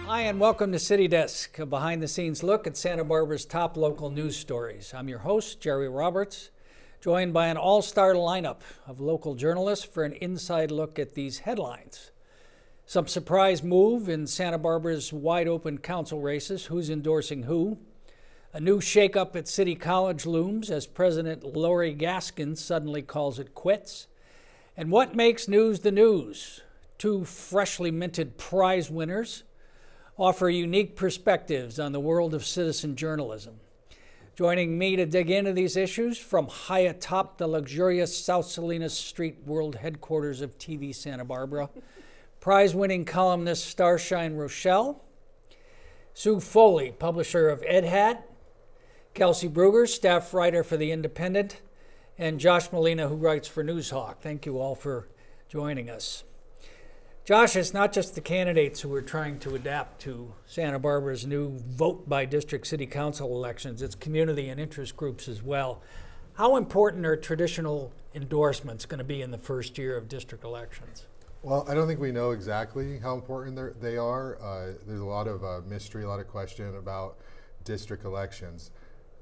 Hi, and welcome to City Desk, a behind-the-scenes look at Santa Barbara's top local news stories. I'm your host, Jerry Roberts, joined by an all-star lineup of local journalists for an inside look at these headlines. Some surprise move in Santa Barbara's wide-open council races, who's endorsing who. A new shakeup at City College looms as President Lori Gaskins suddenly calls it quits. And what makes news the news? Two freshly minted prize winners offer unique perspectives on the world of citizen journalism. Joining me to dig into these issues from high atop the luxurious South Salinas Street world headquarters of TV Santa Barbara, prize-winning columnist Starshine Roshell, Sue Foley, publisher of Edhat, Kelsey Brugger, staff writer for The Independent, and Josh Molina, who writes for Noozhawk. Thank you all for joining us. Josh, it's not just the candidates who are trying to adapt to Santa Barbara's new vote by district city council elections. It's community and interest groups as well. How important are traditional endorsements going to be in the first year of district elections? Well, I don't think we know exactly how important they are. There's a lot of mystery, a lot of question about district elections.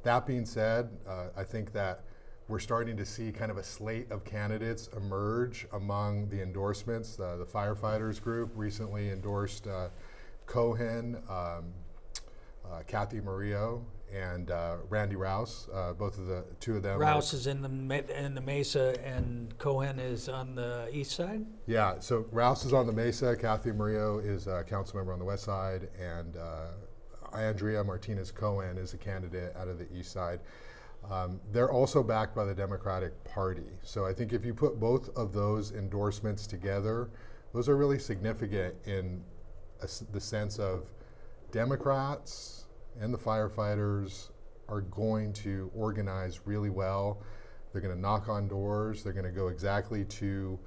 That being said, I think that we're starting to see kind of a slate of candidates emerge among the endorsements. The firefighters group recently endorsed Cohen, Kathy Murillo, and Randy Rouse. Two of them. Rouse is in the Mesa, and Cohen is on the east side. Yeah. So Rouse is on the Mesa. Kathy Murillo is a council member on the west side, and Andrea Martinez Cohen is a candidate out of the east side. They're also backed by the Democratic Party. So I think if you put both of those endorsements together, those are really significant in the sense of Democrats and the firefighters are going to organize really well. They're going to knock on doors. They're going to go exactly to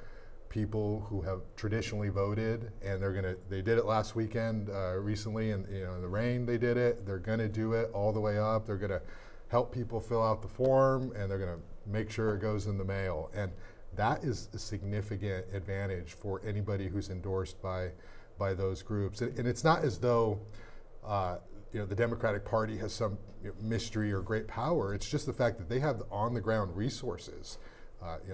people who have traditionally voted, and they did it last weekend recently, and in the rain they did it. They're going to do it all the way up. They're going to help people fill out the form, and they're going to make sure it goes in the mail. And that is a significant advantage for anybody who's endorsed by those groups. And it's not as though the Democratic Party has some mystery or great power. It's just the fact that they have on-the-ground resources.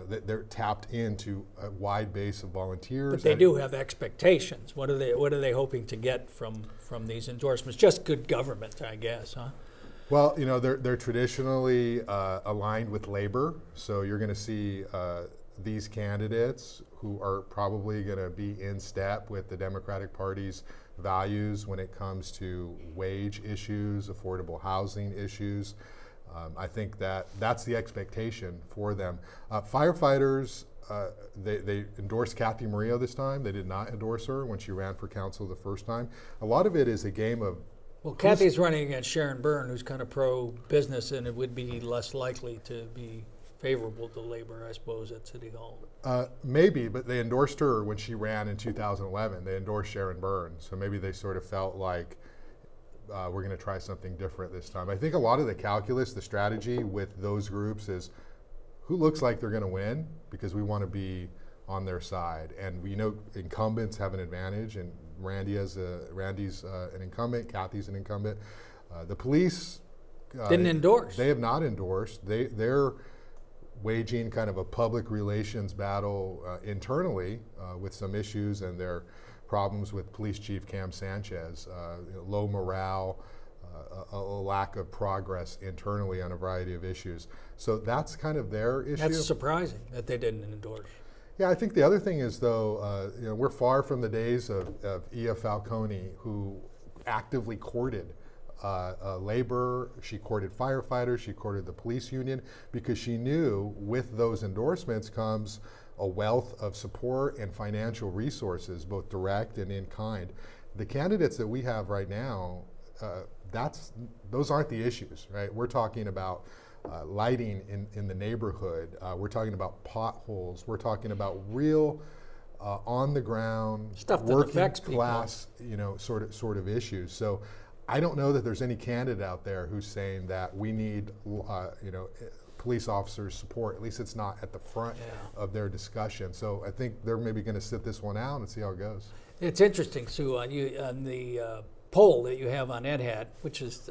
They're tapped into a wide base of volunteers. But they do have expectations. What are they hoping to get from these endorsements? Just good government, I guess, huh? Well, they're traditionally aligned with labor, so you're going to see these candidates who are probably going to be in step with the Democratic Party's values when it comes to wage issues, affordable housing issues. I think that's the expectation for them. Firefighters, they endorsed Kathy Murillo this time. They did not endorse her when she ran for council the first time. A lot of it is a game of Kathy's running against Sharon Byrne, who's kind of pro-business, and it would be less likely to be favorable to labor, I suppose, at City Hall. Maybe, but they endorsed her when she ran in 2011. They endorsed Sharon Byrne, so maybe they sort of felt like we're going to try something different this time. I think a lot of the calculus, the strategy with those groups is who looks like they're going to win, because we want to be on their side. And we know incumbents have an advantage, and Randy's an incumbent, Kathy's an incumbent. The police didn't endorse. They have not endorsed. They're waging kind of a public relations battle internally with some issues and their problems with Police Chief Cam Sanchez, low morale, a lack of progress internally on a variety of issues. So that's kind of their issue. That's surprising that they didn't endorse. Yeah, I think the other thing is, though, we're far from the days of Ia Falcone, who actively courted labor. She courted firefighters. She courted the police union, because she knew with those endorsements comes a wealth of support and financial resources, both direct and in kind. The candidates that we have right now, those aren't the issues, right? We're talking about lighting in the neighborhood. We're talking about potholes. We're talking about real on the ground, stuff that working affects class, sort of issues. So I don't know that there's any candidate out there who's saying that we need, police officers' support. At least it's not at the front of their discussion. So I think they're maybe going to sit this one out and see how it goes. It's interesting, Sue, on the poll that you have on Edhat, which is,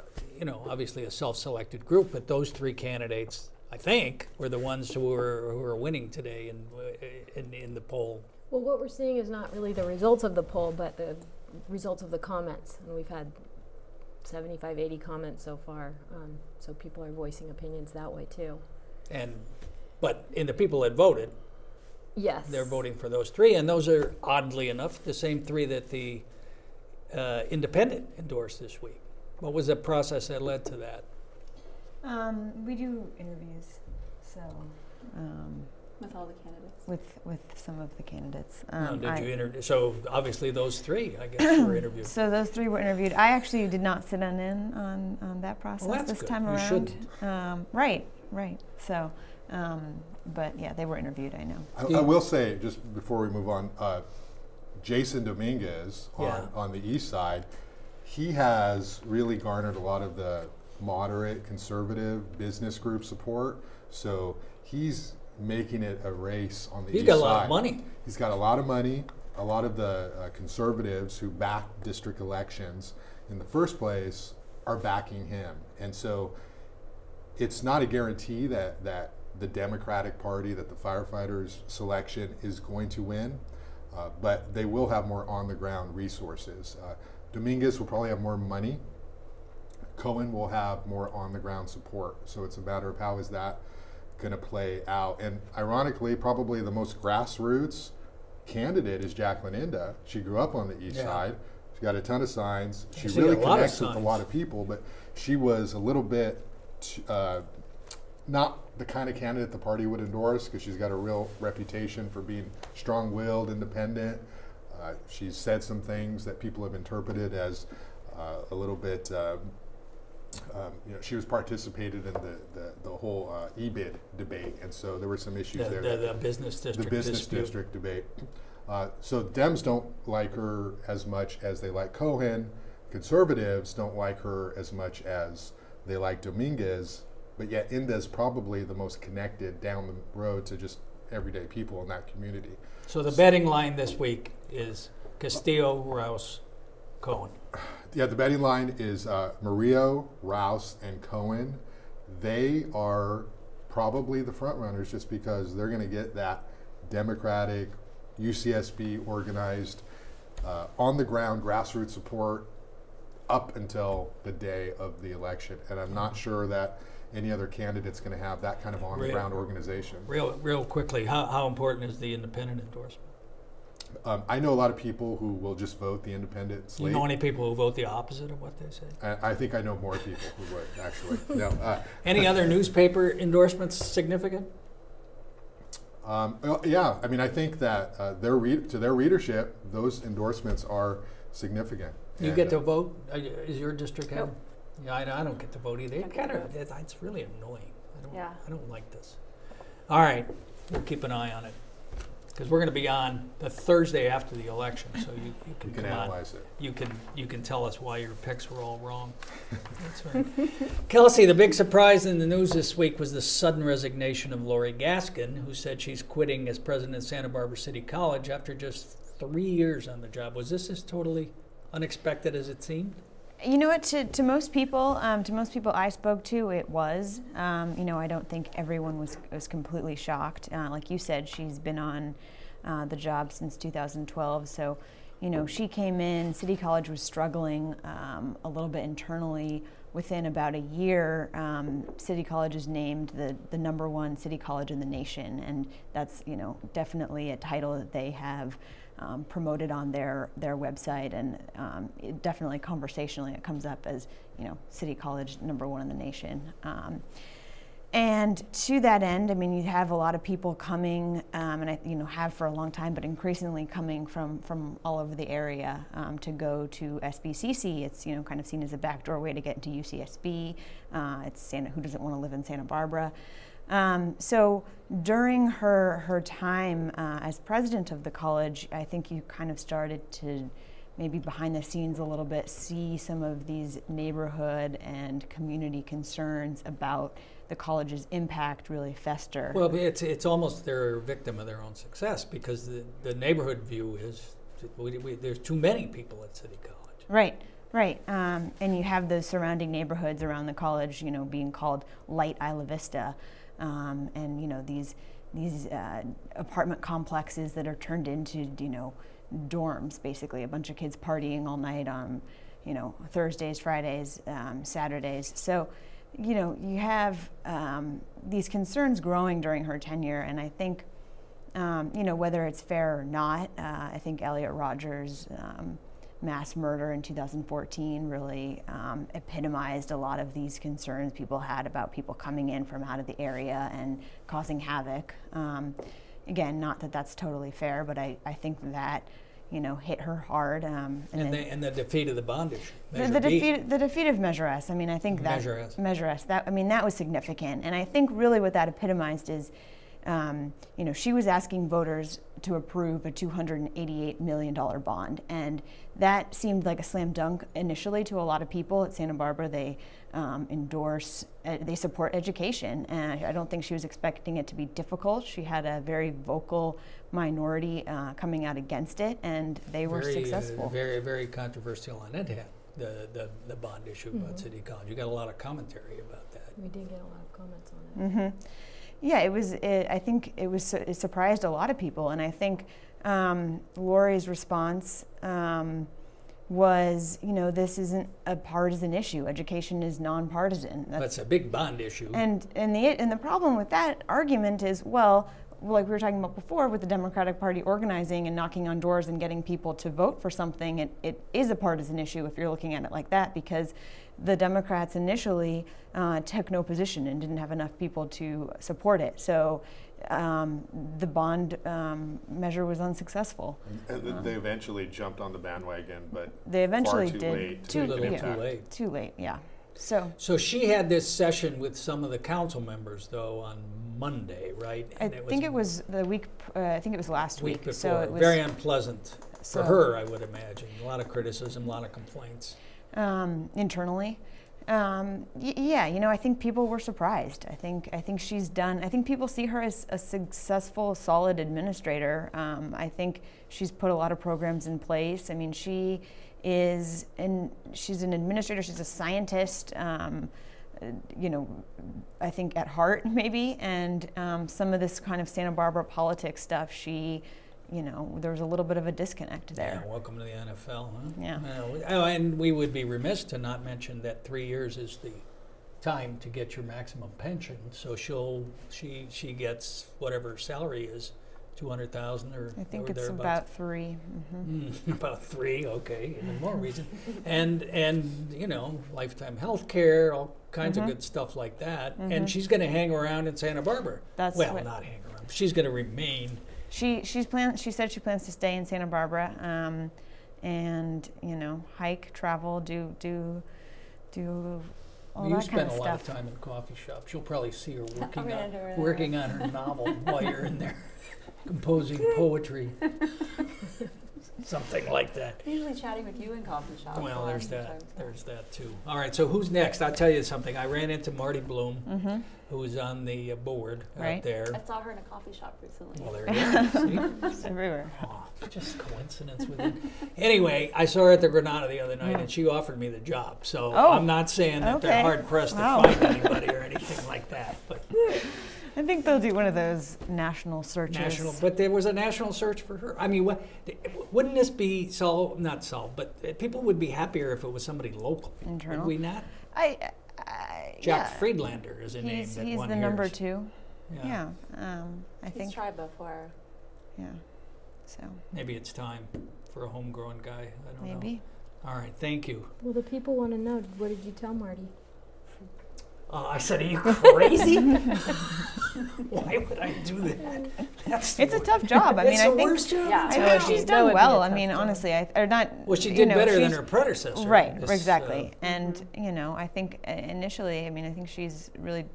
obviously a self-selected group, but those three candidates, I think, were the ones who are winning today in the poll. Well, what we're seeing is not really the results of the poll, but the results of the comments. And we've had 75, 80 comments so far. So people are voicing opinions that way too. But in the people that voted, yes, they're voting for those three, and those are, oddly enough, the same three that the Independent endorsed this week. What was the process that led to that? We do interviews, so with all the candidates. With some of the candidates. So obviously those three, I guess, were interviewed. So those three were interviewed. I actually did not sit in on that process this time around. You shouldn't. Right. So, but yeah, they were interviewed. I know. I will say, just before we move on, Jason Dominguez on the east side, he has really garnered a lot of the moderate conservative business group support. So he's making it a race on the east side. He's got a lot of money. He's got a lot of money. A lot of the conservatives who back district elections in the first place are backing him. And so it's not a guarantee that the Democratic Party, that the firefighters selection is going to win, but they will have more on-the-ground resources. Dominguez will probably have more money. Cohen will have more on-the-ground support. So it's a matter of how is that going to play out. And ironically, probably the most grassroots candidate is Jacqueline Inda. She grew up on the east side. She got a ton of signs. She really connects with a lot of people, but she was a little bit not the kind of candidate the party would endorse, because she's got a real reputation for being strong-willed, independent. She's said some things that people have interpreted as a little bit, she was participated in the whole EBID debate, and so there were some issues there. The business district. The business district debate. So Dems don't like her as much as they like Cohen. Conservatives don't like her as much as they like Dominguez, but yet Inda's probably the most connected down the road to just everyday people in that community. So the betting line this week is Castillo, Rouse, Cohen. Yeah, the betting line is Murillo, Rouse, and Cohen. They are probably the front runners just because they're going to get that Democratic, UCSB organized, on the ground grassroots support up until the day of the election. And I'm not sure that any other candidate's going to have that kind of on-the-ground organization. Real quickly, how important is the independent endorsement? I know a lot of people who will just vote the independent slate. You know any people who vote the opposite of what they say? I think I know more people who would, actually. No. Any other newspaper endorsements significant? Yeah, I mean, I think that to their readership, those endorsements are significant. You get to vote? Is your district have? Nope. Yeah, I don't get to vote either. It's really annoying. I don't like this. All right, we'll keep an eye on it, because we're going to be on the Thursday after the election, so you can come analyze on. it. You can tell us why your picks were all wrong. That's right. Kelsey, the big surprise in the news this week was the sudden resignation of Lori Gaskin, who said she's quitting as president of Santa Barbara City College after just 3 years on the job. Was this as totally unexpected as it seemed? You know what? To most people I spoke to, it was. I don't think everyone was completely shocked. Like you said, she's been on the job since 2012. So, she came in. City College was struggling a little bit internally. Within about a year, City College is named the #1 city college in the nation, and that's definitely a title that they have promoted on their website, and it definitely conversationally it comes up as City College #1 in the nation. And to that end, I mean, you have a lot of people coming, and I have for a long time, but increasingly coming from all over the area to go to SBCC. It's kind of seen as a backdoor way to get into UCSB. Who doesn't want to live in Santa Barbara? So during her time as president of the college, I think you kind of started to maybe behind the scenes a little bit see some of these neighborhood and community concerns about the college's impact really fester. Well, it's almost they're a victim of their own success, because the neighborhood view is there's too many people at City College. Right. Right, and you have those surrounding neighborhoods around the college, you know, being called Light Isla Vista, and you know these apartment complexes that are turned into, you know, dorms, basically a bunch of kids partying all night on, you know, Thursdays, Fridays, Saturdays. So, you know, you have these concerns growing during her tenure, and I think, you know, whether it's fair or not, I think Elliot Rodgers' mass murder in 2014 really epitomized a lot of these concerns people had about people coming in from out of the area and causing havoc. Again, not that that's totally fair, but I think that, you know, hit her hard. And the defeat of the bond issue. The defeat of Measure S. I mean, I think that Measure S. That, I mean, that was significant, and I think really what that epitomized is, you know, she was asking voters to approve a $288 million bond, and that seemed like a slam dunk initially to a lot of people at Santa Barbara. They endorse, they support education, and I don't think she was expecting it to be difficult. She had a very vocal minority coming out against it, and they were successful. Very, very controversial on Edhat, the bond issue about City College. You got a lot of commentary about that. We did get a lot of comments on it. Yeah, I think it surprised a lot of people, and I think Lori's response was, you know, this isn't a partisan issue. Education is nonpartisan. That's a big bond issue. And the problem with that argument is, well, like we were talking about before, with the Democratic Party organizing and knocking on doors and getting people to vote for something, it is a partisan issue if you're looking at it like that, because the Democrats initially took no position and didn't have enough people to support it. So the bond measure was unsuccessful. And they eventually jumped on the bandwagon, but they eventually far too did. late. Too late, yeah. So she had this session with some of the council members, though, on Monday, right? I think it was the week. I think it was last week. Before. So it was very unpleasant for her, I would imagine. A lot of criticism, a lot of complaints. Internally, yeah, you know, I think people were surprised. I think she's done. I think people see her as a successful, solid administrator. I think she's put a lot of programs in place. I mean, she's an administrator. She's a scientist. You know, I think at heart maybe, and some of this kind of Santa Barbara politics stuff, you know, there was a little bit of a disconnect there. Yeah, welcome to the NFL, huh? Yeah. And we would be remiss to not mention that 3 years is the time to get your maximum pension. So she gets whatever her salary is, $200,000 or I think it's thereabouts. about $3. About $3, okay, even more reason. And you know, lifetime health care, all kinds of good stuff like that. And she's going to hang around in Santa Barbara. Not hang around. She's going to remain. She said she plans to stay in Santa Barbara, and you know, hike, travel, do all that kind of stuff. You spend a lot of time in coffee shops. You'll probably see her working on her novel while you're in there, composing poetry, something like that. Usually chatting with you in coffee shops. Well, there's that. There's that too. All right. So who's next? I'll tell you something. I ran into Marty Bloom, who was on the board out there. I saw her in a coffee shop recently. Well, there you go. See? It's everywhere. Oh, just coincidence with it. Anyway, I saw her at the Granada the other night, and she offered me the job. So I'm not saying that they're hard pressed to find anybody or anything like that, but. I think they'll do one of those national searches. But there was a national search for her. I mean, wouldn't this be not solved, but people would be happier if it was somebody local. Internal. Would we not? Jack Friedlander is a name that he's one the hears. number 2. Yeah. I think. He's tried before. Yeah. So. Maybe it's time for a homegrown guy. I don't know. Maybe. All right. Thank you. Well, the people want to know, what did you tell Marty? I said, are you crazy? Why would I do that? It's a tough job. I mean, I think worst job. Yeah, I think she's done well. I mean, honestly, Well, she did better than her predecessor. Right, exactly. And you know, I think initially, I mean, I think she's really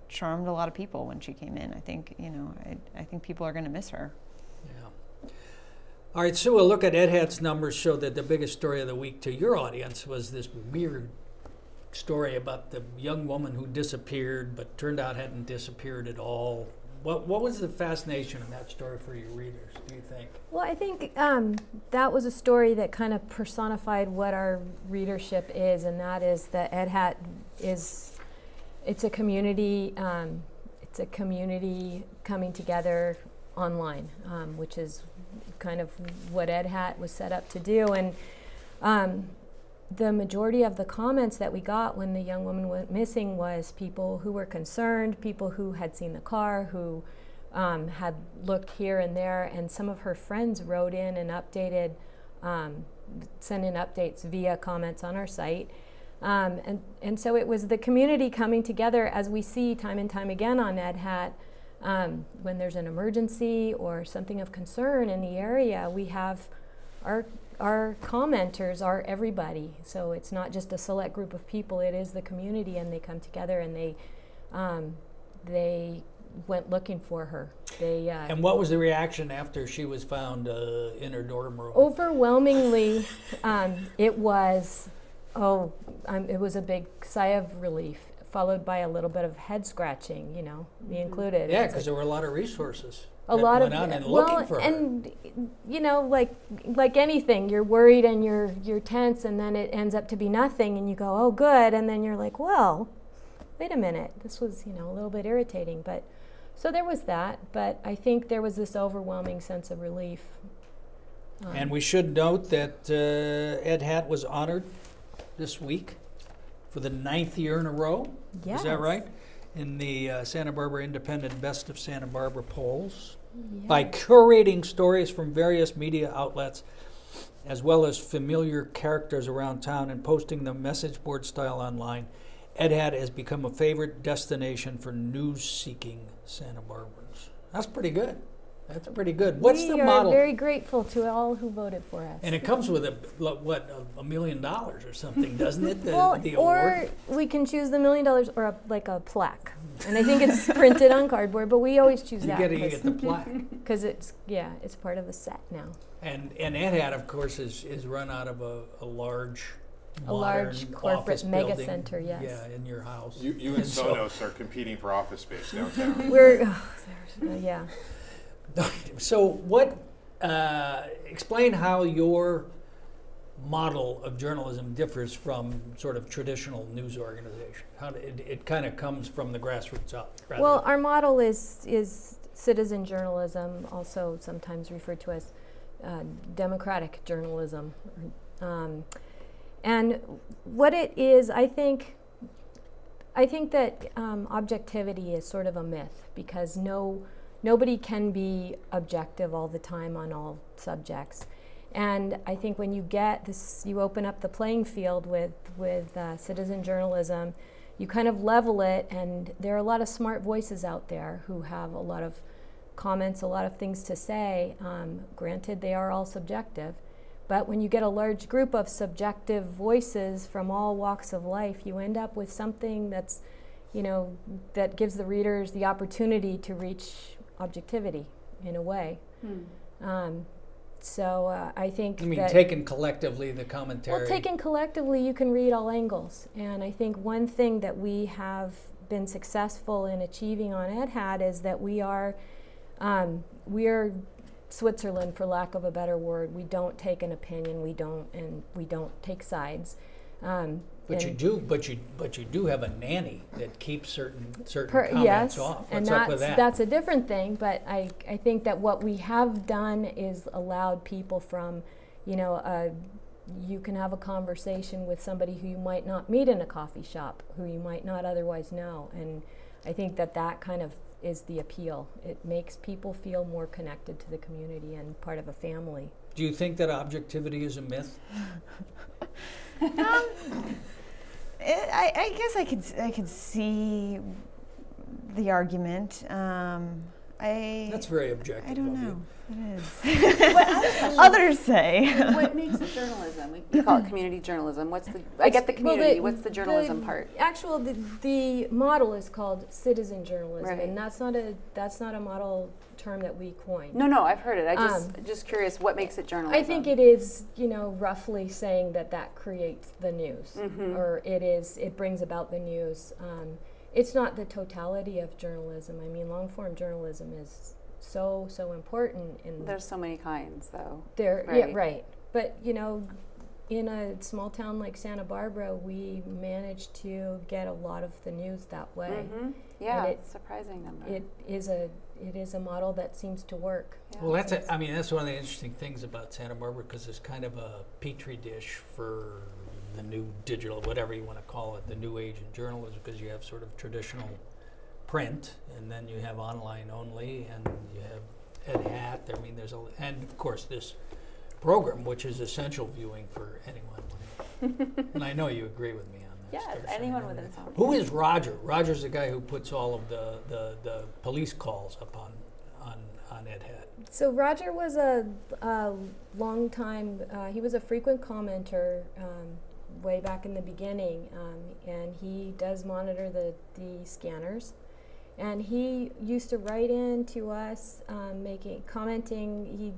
charmed a lot of people when she came in. I think, you know, I think people are going to miss her. Yeah. All right, Sue, a look at Edhat's numbers showed that the biggest story of the week to your audience was this weird story about the young woman who disappeared, but turned out hadn't disappeared at all. What was the fascination in that story for your readers, do you think? Well, I think that was a story that kind of personified what our readership is, and that is that Edhat it's a community. It's a community coming together online, which is kind of what Edhat was set up to do. And the majority of the comments that we got when the young woman went missing was people who were concerned, people who had seen the car, who had looked here and there, and some of her friends wrote in and updated, sent in updates via comments on our site. And so it was the community coming together, as we see time and time again on Edhat. When there's an emergency or something of concern in the area, we have our commenters are everybody. So it's not just a select group of people, it is the community, and they come together and they went looking for her. And what was the reaction after she was found in her dorm room? Overwhelmingly, it was a big sigh of relief, followed by a little bit of head scratching, me included. Yeah, because there were a lot of resources. A lot of and looking for her. And like anything, you're worried and you're tense, and then it ends up to be nothing, and you go, oh, good, and then you're like, well, wait a minute, this was a little bit irritating, but so there was that. But I think there was this overwhelming sense of relief. And we should note that Edhat was honored this week for the 9th year in a row. Yes. Is that right? In the Santa Barbara Independent Best of Santa Barbara polls. Yes. By curating stories from various media outlets, as well as familiar characters around town, and posting them message board style online, Edhat has become a favorite destination for news-seeking Santa Barbans. That's pretty good. That's pretty good. What's the model? We are very grateful to all who voted for us. And it comes with $1 million or something, doesn't it? The award? Or we can choose the $1 million or a plaque. And I think it's printed on cardboard, but we always choose that. You get the plaque. Because it's part of the set now. And Edhat, of course, is run out of a large corporate mega building. center, yes. Yeah, in your house. You and Sonos are competing for office space downtown. Yeah. So explain how your model of journalism differs from sort of traditional news organization. How it kind of comes from the grassroots up. Well, our model is citizen journalism, also sometimes referred to as democratic journalism. And what it is, I think that objectivity is sort of a myth, because nobody can be objective all the time on all subjects. And I think when you get this, you open up the playing field with citizen journalism, you kind of level it, and there are a lot of smart voices out there who have a lot of comments, a lot of things to say. Granted, they are all subjective, but when you get a large group of subjective voices from all walks of life, you end up with something that's, that gives the readers the opportunity to reach objectivity in a way. So I think taken collectively, the commentary. Well, taken collectively, you can read all angles. And I think one thing that we have been successful in achieving on Edhat is that we are Switzerland, for lack of a better word. We don't take an opinion. We don't take sides. But you do have a nanny that keeps certain comments off. What's up with that? That's a different thing. But I think that what we have done is allowed people from, you can have a conversation with somebody who you might not meet in a coffee shop, who you might not otherwise know. And I think that kind of is the appeal. It makes people feel more connected to the community and part of a family. Do you think that objectivity is a myth? I guess I could see the argument. That's very objective. I don't know. It is. Others say. What makes it journalism? on. We call it community journalism. I get the community. What's the journalism part? The model is called citizen journalism, Right. and that's not a model term that we coined. No, I've heard it. I just curious, what makes it journalism? I think it is, roughly saying that creates the news, or it brings about the news. It's not the totality of journalism. I mean, long form journalism is so important. There's so many kinds, though. Yeah, right. But in a small town like Santa Barbara, we managed to get a lot of the news that way. Yeah, it's surprising number. It is a model that seems to work. Yeah. Well, that's one of the interesting things about Santa Barbara, because it's kind of a petri dish for the new digital, whatever you want to call it, the new age in journalism, because you have sort of traditional print, and then you have online only, and you have Edhat. I mean, and of course this program, which is essential viewing for anyone. And I know you agree with me on that. Yes, Starshine. anyone with insomnia. Who is Roger? Roger's the guy who puts all of the police calls up on Edhat. So Roger was a long time, he was a frequent commenter way back in the beginning, and he does monitor the scanners. And he used to write in to us, commenting. He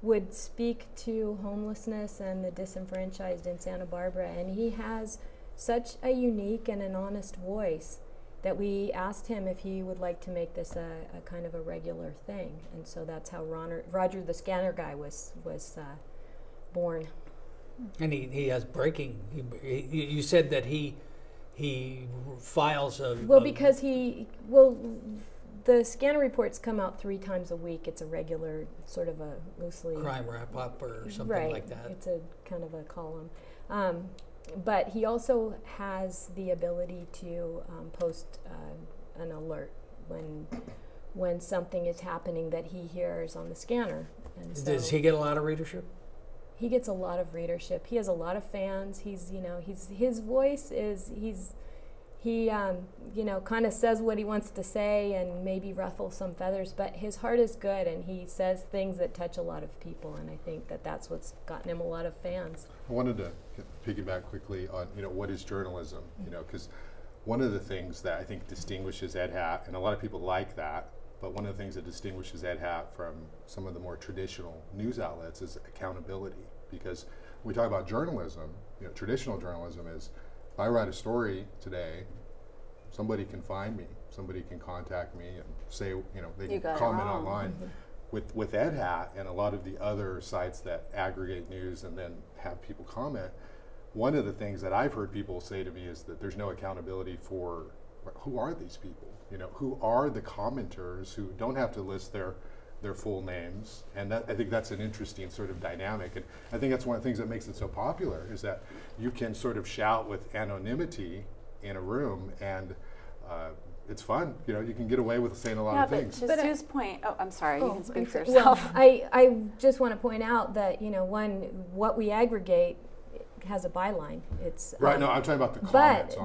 would speak to homelessness and the disenfranchised in Santa Barbara, and he has such a unique and an honest voice that we asked him if he would like to make this a kind of a regular thing. And so that's how Roger the scanner guy was born. And he has breaking. You said that he files because the scanner reports come out 3 times a week. It's a regular sort of a loosely crime wrap up or something like that. It's a kind of a column. But he also has the ability to post an alert when something is happening that he hears on the scanner. And so does he get a lot of readership? He gets a lot of readership. He has a lot of fans. His voice is he kind of says what he wants to say and maybe ruffle some feathers, but his heart is good, and he says things that touch a lot of people, and I think that's what's gotten him a lot of fans. I wanted to piggyback quickly on, what is journalism, because one of the things that I think distinguishes Edhat, and a lot of people like that, but one of the things that distinguishes Edhat from some of the more traditional news outlets is accountability. Because when we talk about journalism, traditional journalism is, if I write a story today, somebody can find me, somebody can contact me and say, they can comment online. With Edhat and a lot of the other sites that aggregate news and then have people comment, one of the things that I've heard people say to me is that there's no accountability for who are these people, who are the commenters who don't have to list their full names, and I think that's an interesting sort of dynamic, and I think that's one of the things that makes it so popular, is that you can sort of shout with anonymity in a room, and it's fun. You can get away with saying a lot of things. But to Sue's point, I'm sorry, you can speak for well, yourself. I just want to point out that what we aggregate has a byline. It's right. No, I'm talking about the comments.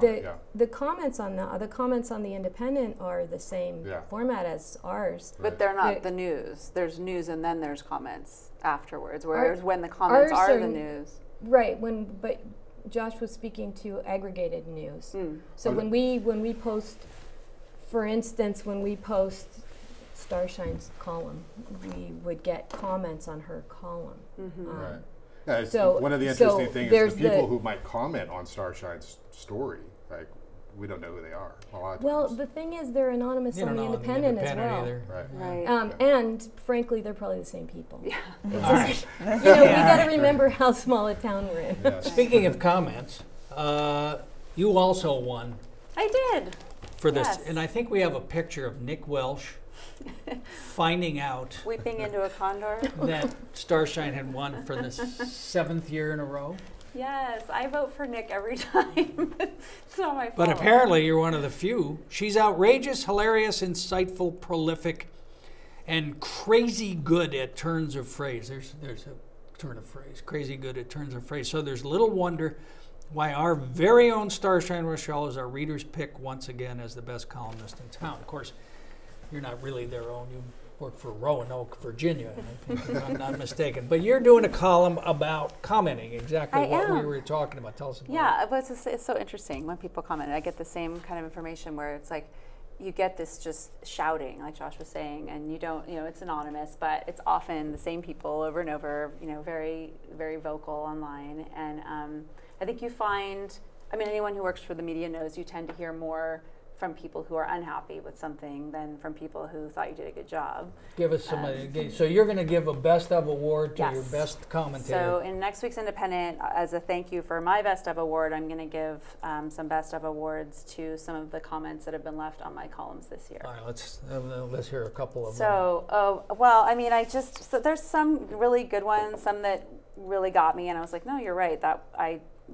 The comments on the comments on the Independent are the same format as ours. But they're not the news. There's news and then there's comments afterwards. Whereas when the comments are the news, right? But Josh was speaking to aggregated news. So when we post, for instance, when we post Starshine's column, we would get comments on her column. Right. Yeah, one of the interesting things is the people who might comment on Starshine's story, like, we don't know who they are a lot of times. The thing is, they're anonymous on the Independent as well. Either. Right. And frankly, they're probably the same people. Yeah. We got to remember how small a town we're in. Yes. Speaking of comments, you also won. I did. For this, and I think we have a picture of Nick Welsh finding out weeping into a condor that Starshine had won for the 7th year in a row. Yes, I vote for Nick every time. It's not my fault. But apparently you're one of the few. She's outrageous, hilarious, insightful, prolific, and crazy good at turns of phrase. There's a turn of phrase. Crazy good at turns of phrase. So there's little wonder why our very own Starshine Roshell is our reader's pick once again as the best columnist in town. Of course, you're not really their own. You work for Roanoke, Virginia, if I'm not mistaken. But you're doing a column about commenting, exactly what we were talking about. Tell us about it. Yeah, but it's so interesting when people comment. I get the same kind of information where it's like, you get this just shouting, like Josh was saying, and you don't, it's anonymous, but it's often the same people over and over, very, very vocal online. And I think you find, anyone who works for the media knows you tend to hear more from people who are unhappy with something than from people who thought you did a good job. Give us some, so you're going to give a best of award to Yes. your best commentator. So in next week's Independent, as a thank you for my best of award, I'm going to give some best of awards to some of the comments that have been left on my columns this year. All right, let's hear a couple of them. So, so there's some really good ones, some that really got me, and I was like, no, you're right,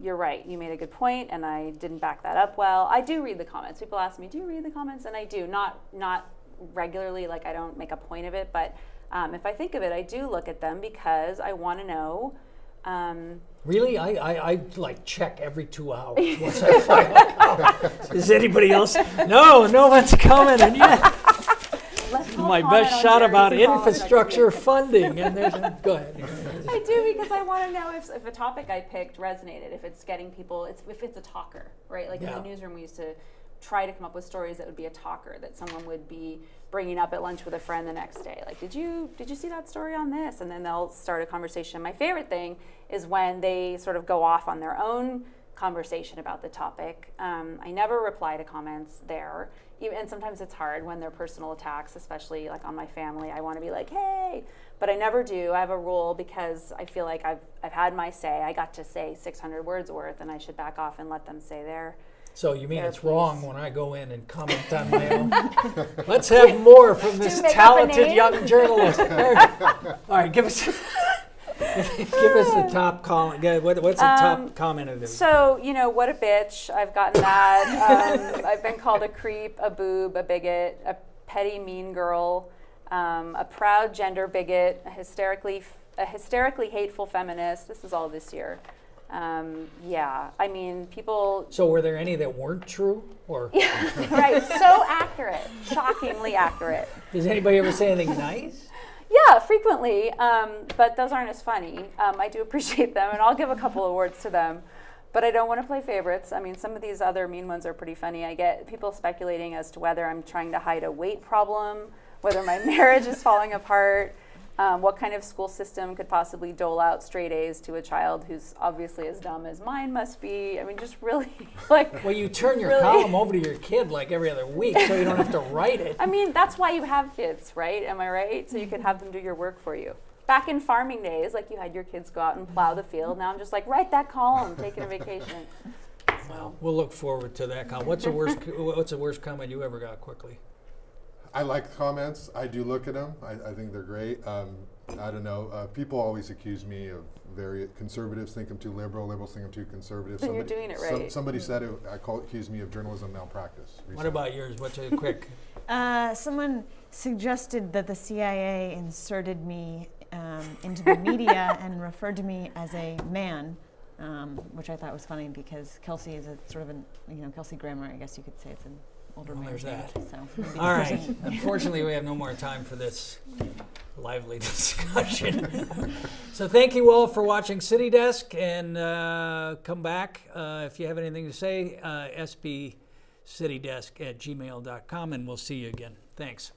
you're right. You made a good point, and I didn't back that up well. I do read the comments. People ask me, do you read the comments? And I do. Not regularly, like I don't make a point of it, but if I think of it, I do look at them because I want to know. Really? I like check every 2 hours once I find a comment. Is anybody else? No one's commenting yet. My best shot about infrastructure funding. And go ahead. I do, because I want to know if a topic I picked resonated, if it's getting people, if it's a talker, right? Like in the newsroom, we used to try to come up with stories that would be a talker, that someone would be bringing up at lunch with a friend the next day. Like, did you see that story on this? And then they'll start a conversation. My favorite thing is when they sort of go off on their own conversation about the topic. I never reply to comments there. And sometimes it's hard when they're personal attacks, especially like on my family. I want to be like, hey, but I never do. I have a rule because I feel like I've had my say. I got to say 600 words worth, and I should back off and let them say their. So you mean it's wrong when I go in and comment on my own? Let's have more from this talented young journalist. All right, give us the top comment. What's the top comment of this? So, what a bitch. I've gotten that. I've been called a creep, a boob, a bigot, a petty mean girl, a proud gender bigot, a hysterically hateful feminist. This is all this year. People. So were there any that weren't true, or? Right. So accurate, shockingly accurate. Does anybody ever say anything nice? Yeah, frequently, but those aren't as funny. I do appreciate them, and I'll give a couple awards to them, but I don't want to play favorites. Some of these other mean ones are pretty funny. I get people speculating as to whether I'm trying to hide a weight problem, whether my marriage is falling apart, what kind of school system could possibly dole out straight A's to a child who's obviously as dumb as mine must be. Just really, like. Well, you turn your column over to your kid like every other week, so you don't have to write it. That's why you have kids, right? Am I right? So you can have them do your work for you. Back in farming days, like you had your kids go out and plow the field. Now I'm just like, write that column, taking a vacation. Well, we'll look forward to that comment. What's the worst comment you ever got quickly? I like the comments. I do look at them. I think they're great. I don't know. People always accuse me of conservatives think I'm too liberal. Liberals think I'm too conservative. Then you're doing it right. Somebody said accused me of journalism malpractice recently. What about yours? What's a quick? Someone suggested that the CIA inserted me into the media and referred to me as a man, which I thought was funny because Kelsey is a sort of Kelsey Grammer, I guess you could say it's an older man. There's that. So all right. Unfortunately, we have no more time for this lively discussion. So thank you all for watching City Desk, and come back if you have anything to say, sbcitydesk@gmail.com, and we'll see you again. Thanks.